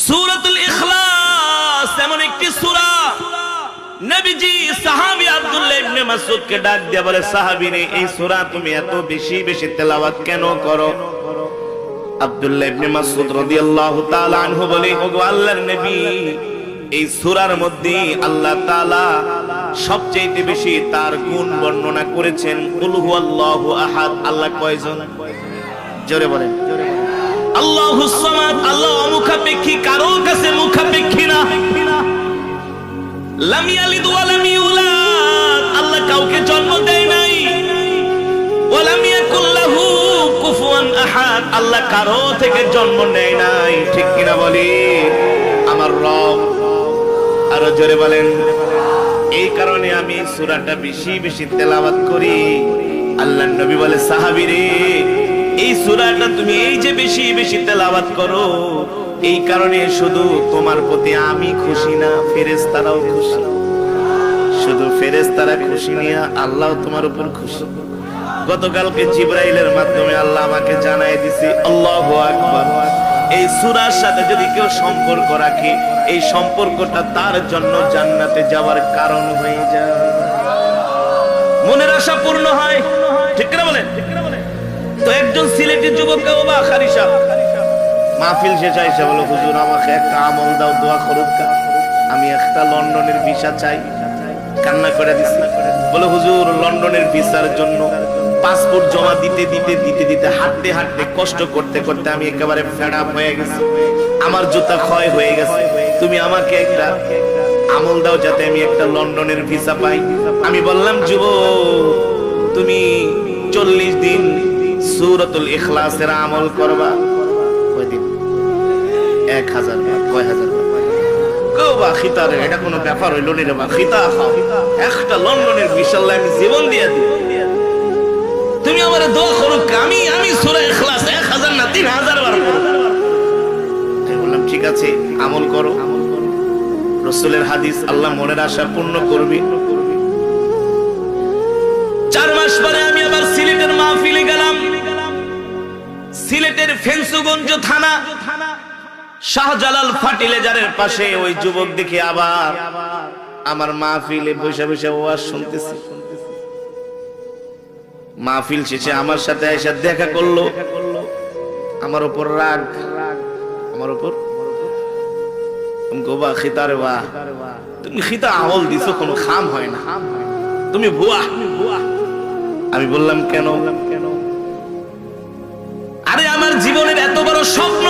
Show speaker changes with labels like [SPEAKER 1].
[SPEAKER 1] সূরাতুল ইখলাস এমন একটি সূরা, নবীজি সাহাবী আব্দুল্লাহ ইবনে মাসউদকে ডাক দিয়ে বলে, সাহাবীরে এই সূরা তুমি এত বেশি বেশি তেলাওয়াত কেন করো? আব্দুল্লাহ ইবনে মাসউদ রাদিয়াল্লাহু তাআলা আনহু বলে, ওগো আল্লাহর নবী, এই সূরার মধ্যে আল্লাহ তাআলা সবচেয়ে বেশি তার গুণ বর্ণনা করেছেন। কুল হুয়াল্লাহু আহাদ, আল্লাহ কয়জন? জোরে বলেন। আল্লাহুস সামাদ, আল্লাহ অমুখাপেক্ষী, কারো কাছে মুখাপেক্ষী না। লাম ইয়ালিদ ওয়া লাম ইউলাদ, আল্লাহ কাউকে জন্ম দেয় নাই। ওয়া লাম ইয়াকুল লাহু কুফুয়ান আহাদ, আল্লাহ কারো থেকে জন্ম নেয় নাই। ঠিক কিনা বলি? আমার রব, আরো জোরে বলেন। এই কারণে আমি সূরাটা বেশি বেশি তেলাওয়াত করি। আল্লাহর নবী বলে, সাহাবীরে এই সূরাটা তুমি এই যে বেশি বেশি তেলাওয়াত করো, এই কারণে শুধু তোমার প্রতি আমি খুশি না, ফেরেশতারাও খুশি। শুধু ফেরেশতারা খুশি নিয়ে আল্লাহ তোমার উপর খুশি। গতকালকে জিবরাইলের মাধ্যমে আল্লাহ আমাকে জানাই দিছে, আল্লাহু আকবার, এই সূরার সাথে যদি কেউ সম্পর্ক রাখে, এই সম্পর্কটা তার জন্য জান্নাতে যাওয়ার কারণ হয়ে যায়, মনের আশা পূর্ণ হয়। ঠিক না বলেন? তো একজন সিলেটি যুবক বাবা খারি সাহেব মাহফিল শেষ আইসা বলে, হুজুর আমাকে একটা আমল দাও, দোয়া করুক, আমি একটা লন্ডনের ভিসা চাই। কান্না করে দিছি। বলে, হুজুর লন্ডনের ভিসার জন্য পাসপোর্ট জমা দিতে দিতে দিতে দিতে হাঁটতে হাঁটতে কষ্ট করতে করতে আমি একেবারে ফেড আপ হয়ে গেছি, আমার জুতা ক্ষয় হয়ে গেছে। তুমি আমাকে একটা আমল দাও যাতে আমি একটা লন্ডনের ভিসা পাই। আমি বললাম, যুবক তুমি 40 দিন সূরাতুল ইখলাসের আমল করবা। কয়দিন? 1000 বার। কয় হাজার বার? কওবা খিতারে, এটা কোনো ব্যাপার হইল না রে বা, খিতা খাও, একটা লন্ডনের ভিসা আমি জীবন দিয়ে দিই। তুমি আমারে দোয়া করো, আমি সূরা ইখলাস 1000 না 3000 বার পড়ব। আমি বললাম, ঠিক আছে আমল করো। রাসূলের হাদিস, আল্লাহ মনের আশা পূর্ণ করবে। 4 মাস পরে আমি আবার সিলেটের মাহফিলে গেলাম। সিলেটের ফেন্সুগঞ্জ থানা শাহজালাল ফার্টিলাইজারের পাশে ওই যুবক দেখে আবার আমার মাহফিলে বসে বসে ওয়াজ শুনতেছে। মাহফিল শেষে আমার সাথে এসে দেখা করলো, আমার উপর রাগ, আমার উপর গোবা খিতারে বা, তুমি খিতা আমল দিছো, কোনো খাম হয় না, তুমি ভুয়া। আমি বললাম, কেন? আরে আমার জীবনের এত বড় স্বপ্ন,